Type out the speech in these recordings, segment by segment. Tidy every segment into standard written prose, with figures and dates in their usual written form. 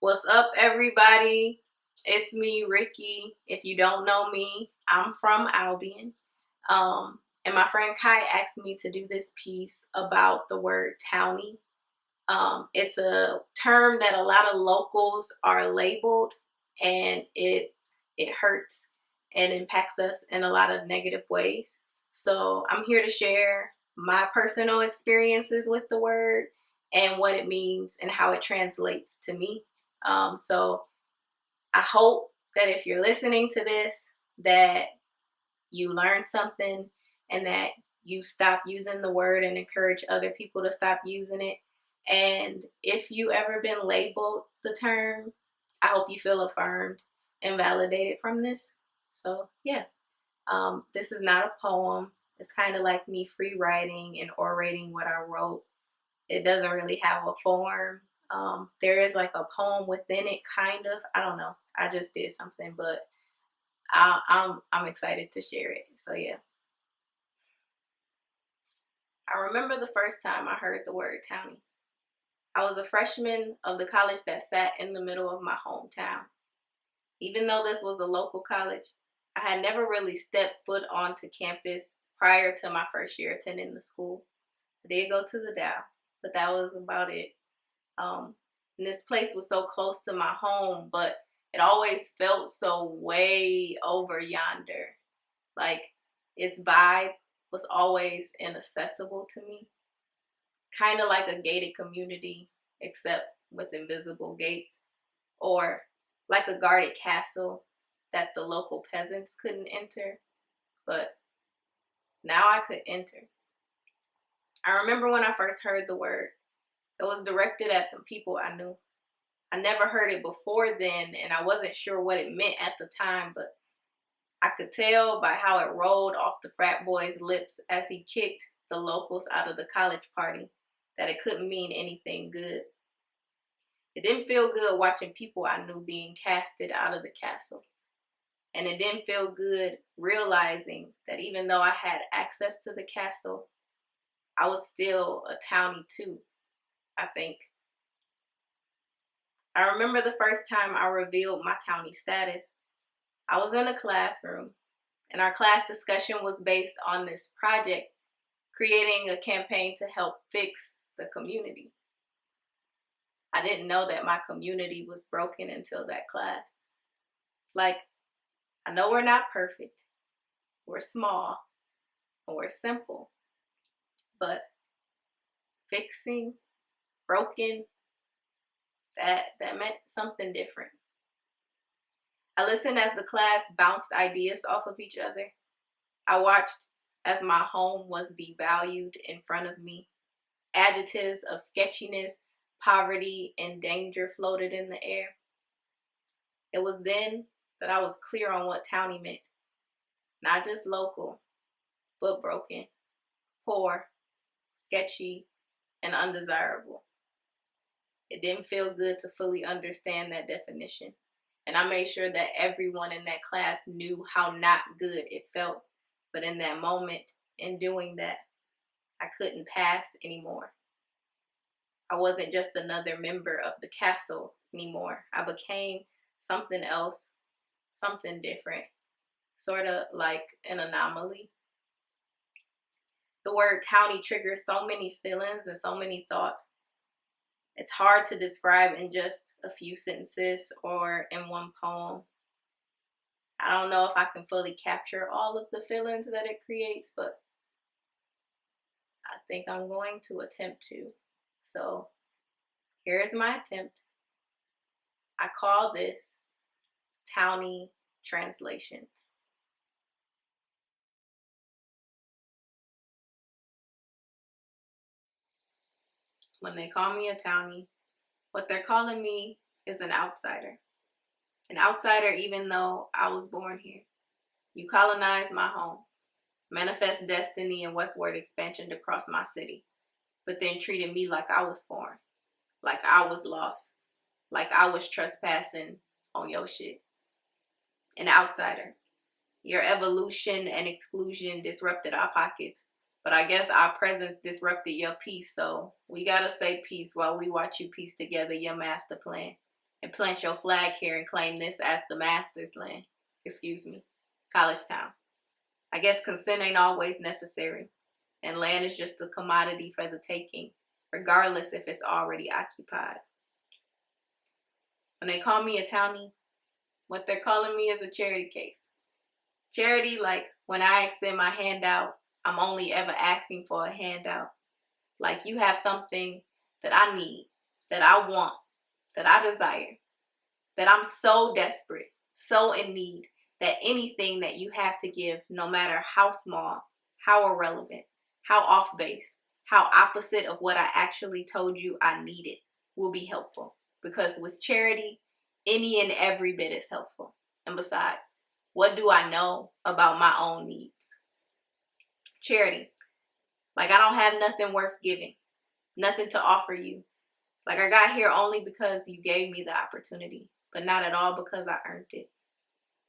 What's up, everybody? It's me, Ricky. If you don't know me, I'm from Albion. And my friend Kaii asked me to do this piece about the word townie. It's a term that a lot of locals are labeled, and it hurts and impacts us in a lot of negative ways. So I'm here to share my personal experiences with the word and what it means and how it translates to me. So I hope that if you're listening to this, that you learned something and that you stop using the word and encourage other people to stop using it. And if you ever been labeled the term, I hope you feel affirmed and validated from this. So yeah, this is not a poem. It's kind of like me free writing and orating what I wrote. It doesn't really have a form. There is like a poem within it, kind of. I don't know. I just did something, but I'm excited to share it. So yeah. I remember the first time I heard the word townie. I was a freshman of the college that sat in the middle of my hometown. Even though this was a local college, I had never really stepped foot onto campus prior to my first year attending the school. I did go to the Dow, but that was about it. And this place was so close to my home, but it always felt so way over yonder. Like its vibe was always inaccessible to me. Kind of like a gated community, except with invisible gates, or like a guarded castle that the local peasants couldn't enter, but now I could enter. I remember when I first heard the word, it was directed at some people I knew. I never heard it before then, and I wasn't sure what it meant at the time, but I could tell by how it rolled off the frat boy's lips as he kicked the locals out of the college party that it couldn't mean anything good. It didn't feel good watching people I knew being casted out of the castle. And it didn't feel good realizing that even though I had access to the castle, I was still a townie too, I think. I remember the first time I revealed my townie status. I was in a classroom, and our class discussion was based on this project, creating a campaign to help fix the community. I didn't know that my community was broken until that class. Like, I know we're not perfect, we're small, and we're simple, but fixing, broken, that meant something different. I listened as the class bounced ideas off of each other. I watched as my home was devalued in front of me. Adjectives of sketchiness, poverty, and danger floated in the air. It was then that I was clear on what townie meant. Not just local, but broken, poor, sketchy, and undesirable. It didn't feel good to fully understand that definition. And I made sure that everyone in that class knew how not good it felt. But in that moment, in doing that, I couldn't pass anymore. I wasn't just another member of the castle anymore. I became something else, something different, sort of like an anomaly. The word townie triggers so many feelings and so many thoughts. It's hard to describe in just a few sentences or in one poem. I don't know if I can fully capture all of the feelings that it creates, but I think I'm going to attempt to. So here's my attempt. I call this Townie Translations. When they call me a townie, what they're calling me is an outsider. An outsider even though I was born here. You colonized my home, manifest destiny and westward expansion to cross my city, but then treated me like I was foreign, like I was lost, like I was trespassing on your shit. An outsider. Your evolution and exclusion disrupted our pockets, but I guess our presence disrupted your peace, so we gotta say peace while we watch you piece together your master plan. and plant your flag here and claim this as the master's land. College town. I guess consent ain't always necessary, and land is just a commodity for the taking, regardless if it's already occupied. When they call me a townie, what they're calling me is a charity case. Charity, like when I extend my hand out, I'm only ever asking for a handout. Like you have something that I need, that I want, that I desire, that I'm so desperate, so in need, that anything that you have to give, no matter how small, how irrelevant, how off base, how opposite of what I actually told you I needed, will be helpful. Because with charity, any and every bit is helpful. And besides, what do I know about my own needs? Charity. Like I don't have nothing worth giving, nothing to offer you. Like I got here only because you gave me the opportunity, but not at all because I earned it.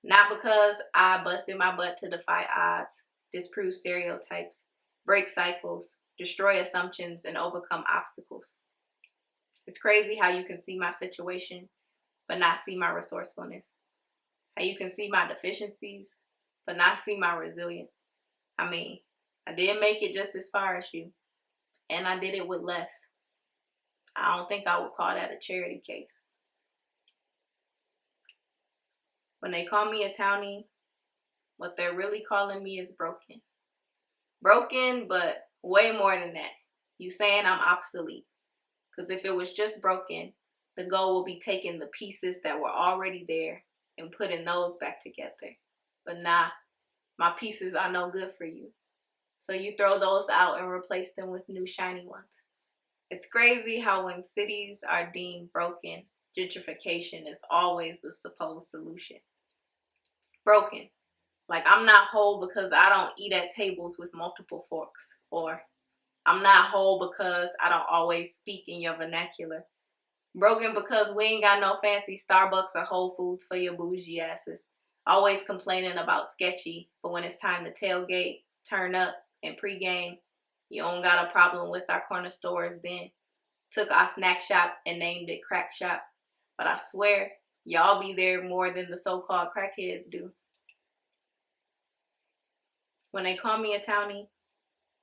Not because I busted my butt to defy odds, disprove stereotypes, break cycles, destroy assumptions, and overcome obstacles. It's crazy how you can see my situation, but not see my resourcefulness. How you can see my deficiencies, but not see my resilience. I mean, I did make it just as far as you, and I did it with less. I don't think I would call that a charity case. When they call me a townie, what they're really calling me is broken. Broken, but way more than that. You saying I'm obsolete. Because if it was just broken, the goal will be taking the pieces that were already there and putting those back together. But nah, my pieces are no good for you. So you throw those out and replace them with new shiny ones. It's crazy how when cities are deemed broken, gentrification is always the supposed solution. Broken. Like I'm not whole because I don't eat at tables with multiple forks. Or I'm not whole because I don't always speak in your vernacular. Broken because we ain't got no fancy Starbucks or Whole Foods for your bougie asses. Always complaining about sketchy, but when it's time to tailgate, turn up, and pregame, you don't got a problem with our corner stores then. Took our snack shop and named it Crack Shop. But I swear, y'all be there more than the so-called crackheads do. When they call me a townie,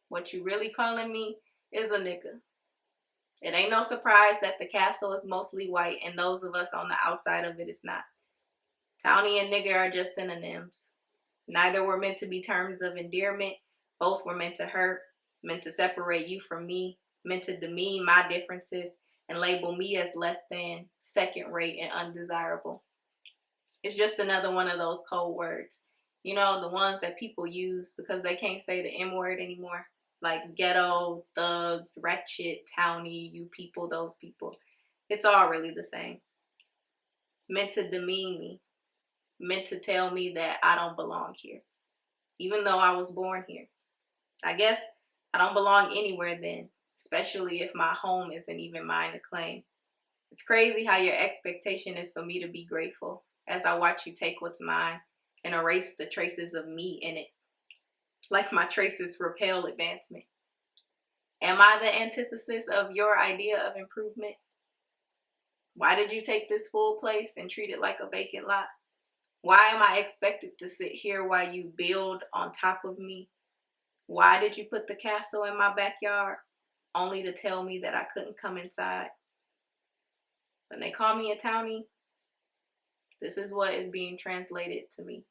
what you really calling me is a nigga. It ain't no surprise that the castle is mostly white and those of us on the outside of it is not. Townie and nigga are just synonyms. Neither were meant to be terms of endearment. Both were meant to hurt, meant to separate you from me, meant to demean my differences and label me as less than, second rate, and undesirable. It's just another one of those code words. You know, the ones that people use because they can't say the M word anymore. Like ghetto, thugs, ratchet, townie, you people, those people. It's all really the same. Meant to demean me. Meant to tell me that I don't belong here. Even though I was born here. I guess I don't belong anywhere then. Especially if my home isn't even mine to claim. It's crazy how your expectation is for me to be grateful as I watch you take what's mine and erase the traces of me in it. Like my traces repel advancement. Am I the antithesis of your idea of improvement? Why did you take this full place and treat it like a vacant lot? Why am I expected to sit here while you build on top of me? Why did you put the castle in my backyard only to tell me that I couldn't come inside? When they call me a townie, this is what is being translated to me.